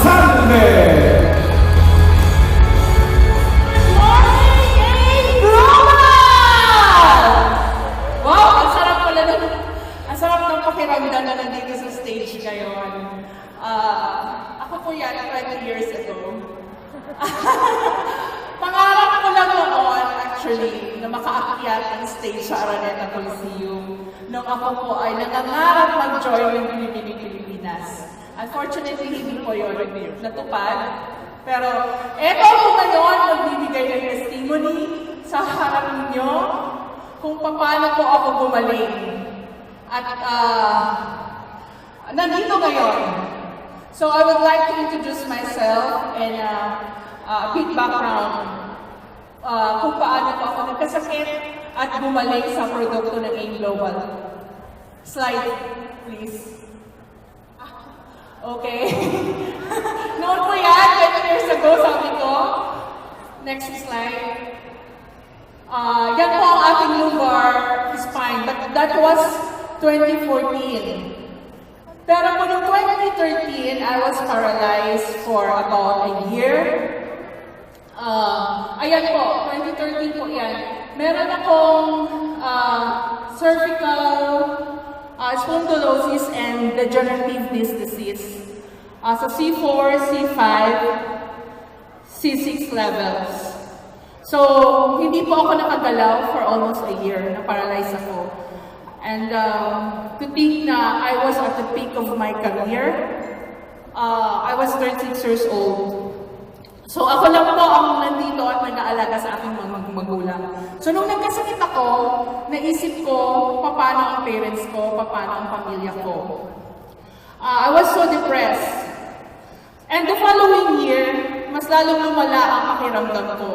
Sande! Pakiramdam na nandito sa stage ngayon. Ako po yan, 20 years ago. Pangarap ko lang noon, actually, na makaakyat ang stage sa Araneta Coliseum nung ako po ay nangangarap mag-join ng Binibining Pilipinas. Unfortunately, hindi po yun natupad. Pero eto po ngayon, magbibigay ng testimony sa harap ninyo kung paano po ako gumaling. At nandito ngayon. So I would like to introduce myself and a bit background kung paano po ako nagkasakit at bumalik sa produkto ng AIM Global. Slide, please. Okay. Noon po yan, 20 years ago, sabi ko. Next slide. Yan po ang ating lumbar spine. But that was 2014. Pero po noong 2013, I was paralyzed for about a year. Ayan po, 2013 po yan. Meron akong cervical spondylosis and degenerative disc disease. So C4, C5, C6 levels. So, hindi po ako nakagalaw for almost a year, na-paralyze ako. And to think na I was at the peak of my career, I was 36 years old. So ako lang po ang nandito at nag-aalaga sa aking mga magulang. So nung nagkasakit ako, naisip ko paano ang parents ko, paano ang pamilya ko. I was so depressed. And the following year, mas lalong lumala ang pakiramdam ko.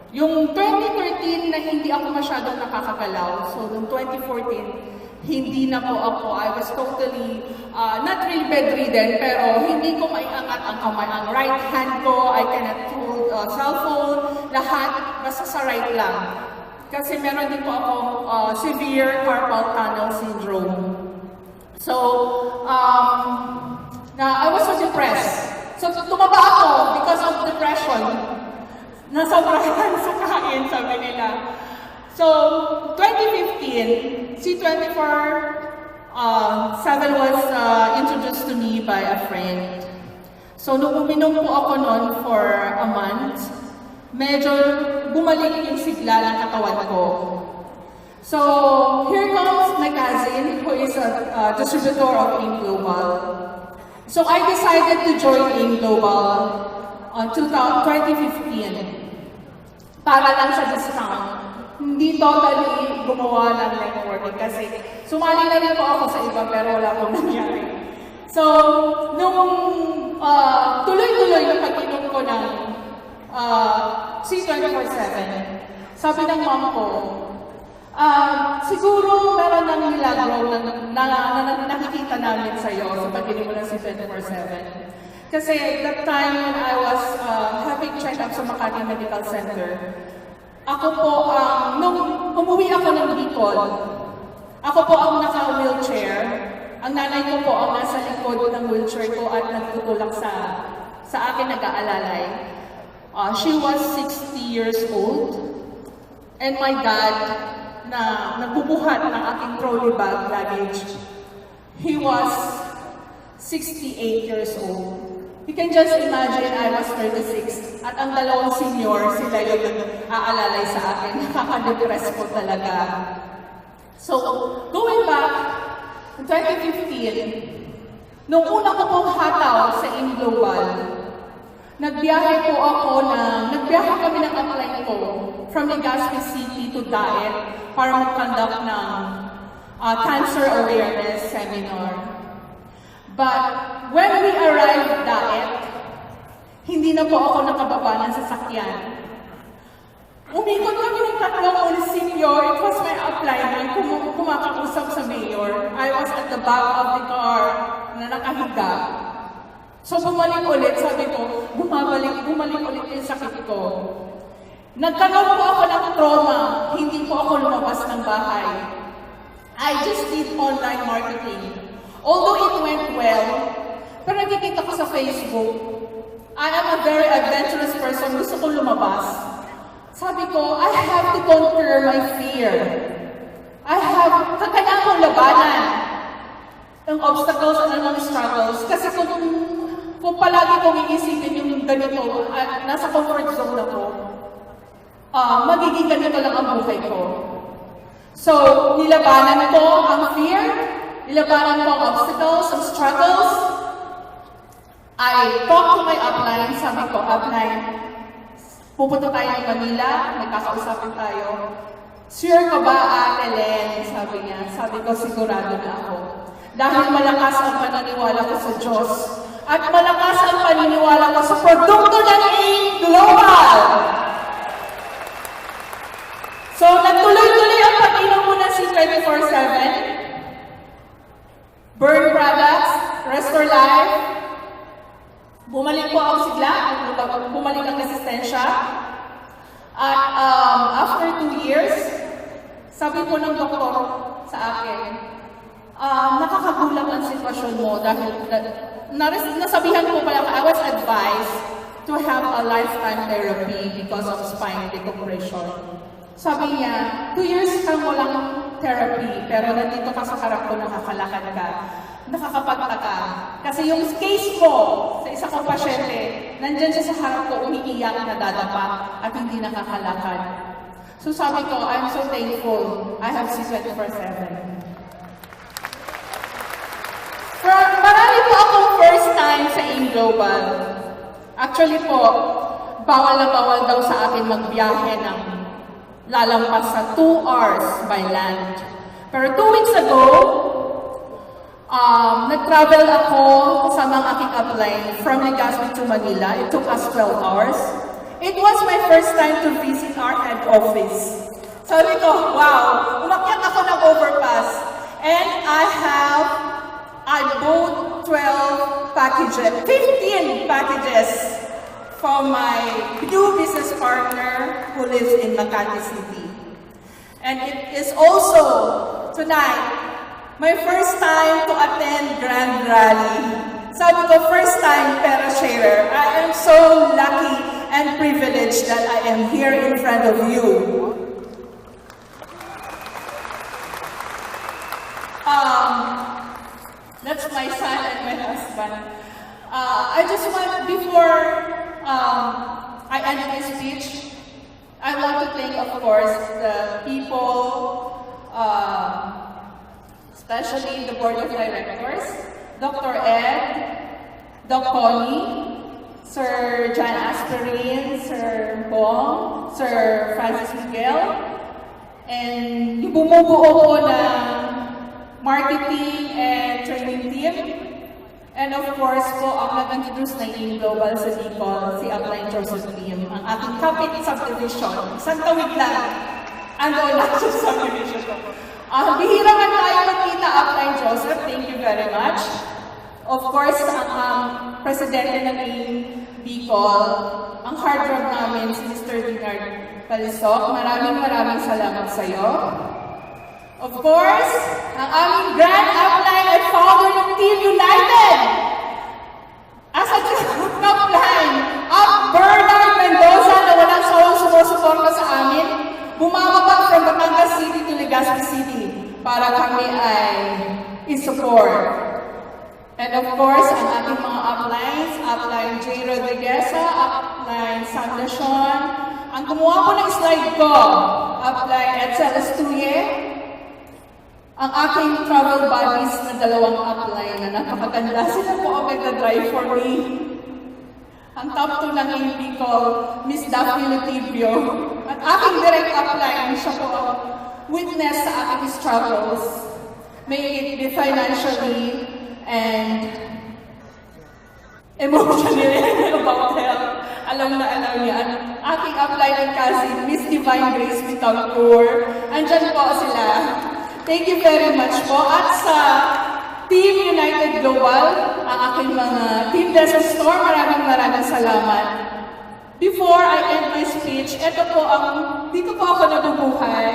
Yung 2013 na hindi ako masyadong nakakagalaw, so noong 2014, hindi na po ako, I was totally, not really bedridden, pero hindi ko maiangat ang kamay. Ang right hand ko, I cannot hold cellphone, lahat, basta sa right lang. Kasi meron din po ako severe carpal tunnel syndrome. So, I was so depressed. So, tumaba ako because of depression. Nasobrahan sa kain, sabi nila. So, 2015, C24-7 was introduced to me by a friend. So, nung uminom po ako noon for a month, medyo bumalik yung sigla ng katawan ko. So, here comes my cousin, who is a distributor of AIM Global. So, I decided to join AIM Global on 2015. Para lang sa discount. Hindi totally gumawa ng networking kasi sumali na rin po ako sa iba pero wala pong nangyari. So, nung tuloy-tuloy yung pag-inom ko ng C24-7, sabi ng mom ko, siguro meron ng milagro na nakikita namin sa'yo sa pag-inom mo ng C24-7. Kasi that time when I was having check-up sa Makati Medical Center, ako po nung umuwi ako ng Bicol, ako po ang naka-wheelchair. Ang nanay ko po ang nasa likod ng wheelchair ko at nagtutulak sa akin nag-aalalay. She was 60 years old. And my dad, na nagbubuhat ng aking trolley bag luggage, he was 68 years old. You can just imagine, I was 36. At ang dalawang senior, sila yung aalalay sa akin. Nakaka-depress po talaga. So, going back, in 2015, nung una ko pong hataw sa AIM Global, nagbiyahe kami ng apply ko from Legazpi City to Daet para mag-conduct ng cancer awareness seminar. But when we arrived Daet, hindi na po ako nakababa ng sasakyan. Umikot kami ng tatlong munisipyo. It was my apply kumakausap sa mayor. I was at the back of the car na nakahiga. So bumalik ulit, sabi ko, bumalik ulit yung sakit ko. Nagkaroon po ako ng trauma, hindi po ako lumabas ng bahay. I just did online marketing. Although it went well, pero nakikita ko sa Facebook. I am a very adventurous person. Gusto kong lumabas. Sabi ko, I have to conquer my fear. Kailangan kong labanan ang obstacles at ang struggles. Kasi kung palagi kong iisipin yung ganito, nasa comfort zone ako, magiging ganito lang ang buhay ko. So, nilabanan ko ang fear, nilabanan ko ang obstacles, ang struggles. I talk to my upline, sabi ko, upline, pupunta tayo ng Manila, may kakausapin tayo. Sure ka ba, Ate Len? Sabi niya. Sabi ko, sigurado na ako. Dahil malakas ang paniniwala ko sa Diyos. At malakas ang paniniwala ko sa produkto ng AIM Global. So, nagtuloy-tuloy ang pag-inom mo ng C24/7. Burn Products, Restore Life. Bumalik po ang sigla, bumalik ang resistensya. At after 2 years, sabi po ng doktor sa akin, nakakagulat ang sitwasyon mo dahil nasabihan ko pala, I was advised to have a lifetime therapy because of spine decompression. Sabi niya, 2 years kang walang therapy, pero nandito ka sa harap ko, nakakalakad ka. Nakakapagtaka. Kasi yung case ko sa isa kong pasyente, nandyan siya sa harap ko, umiiyak, nadadapa, at hindi nakakalakad. So sabi ko, I'm so thankful. I have C24/7. Marami po akong first time sa AIM Global. Actually po, bawal na bawal daw sa akin magbiyahe ng lalampas sa 2 hours by land. Pero 2 weeks ago, nag-travel ako sa mga aking upline from Legazpi to Manila. It took us 12 hours. It was my first time to visit our head office. Sabi ko, wow, umakyat ako ng overpass. And I bought 12 packages, 15 packages from my new business partner who lives in Makati City. And it is also, tonight, my first time to attend Grand Rally. Sabi ko, first time Pera Sharer. I am so lucky and privileged that I am here in front of you. That's my son and my husband. I just want, before I end my speech, I want to thank, of course, the people, especially the board of directors, Dr. Ed, Doc Connie, Sir John Asperin, Sir Bong, Sir Francis Miguel, and yung bumubuo po ng marketing and training team. And of course po, ang nag-introduce na AIM Global sa Bicol, si Upline Joseph Lim, ang ating kapit subdivision. Isang tawid lang, ando lang sa subdivision ko. Bihira man tayo magkita, Upline Joseph, thank you very much. Of course, ang presidente ng AIM Bicol, ang hard rock namin, si Mr. Dinard Palisok, maraming salamat sa iyo. Of course, ang aming grand upline at founder ng Team United. As a upline, Bernard Mendoza na walang sawang sumusuporta sa amin, bumababa from Batangas City to Legazpi City para kami ay i-support. And of course, ang ating mga uplines, upline J. Rodrigueza, upline Sandra Sean, ang gumawa po ng slide ko, upline Edsel Estuye, ang aking travel buddies na dalawang upline na napakaganda. Sila po ang nagda-drive for me. Ang top 2 ng AIM Bicol, Miss Daphne Latibio. At aking direct upline, siya po ang witness sa aking struggles. May it be financially and emotionally about health. Alam niya. Aking upline and cousin, Miss Divine Grace Vitalcourt. Andyan po sila. Thank you very much po. At sa Team United Global, ang aking mga Team Desert Store, maraming salamat. Before I end my speech, dito po ako nabubuhay.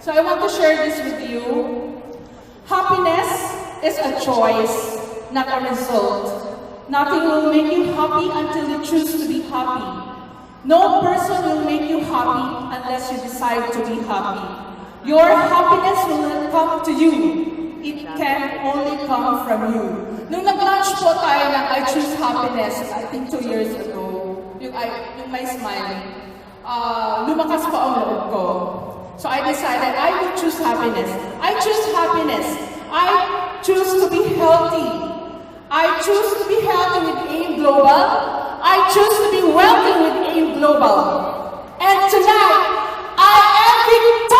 So I want to share this with you. Happiness is a choice, not a result. Nothing will make you happy until you choose to be happy. No person will make you happy unless you decide to be happy. Your happiness will not come to you. It can only come from you. Nung nag-launch po tayo ng I Choose Happiness, I think 2 years ago, yung may smiling, lumakas po ang loob ko. So I decided I will choose happiness. I choose happiness. I choose to be healthy. I choose to be healthy with AIM Global. I choose to be wealthy with AIM Global. And tonight, I am victorious!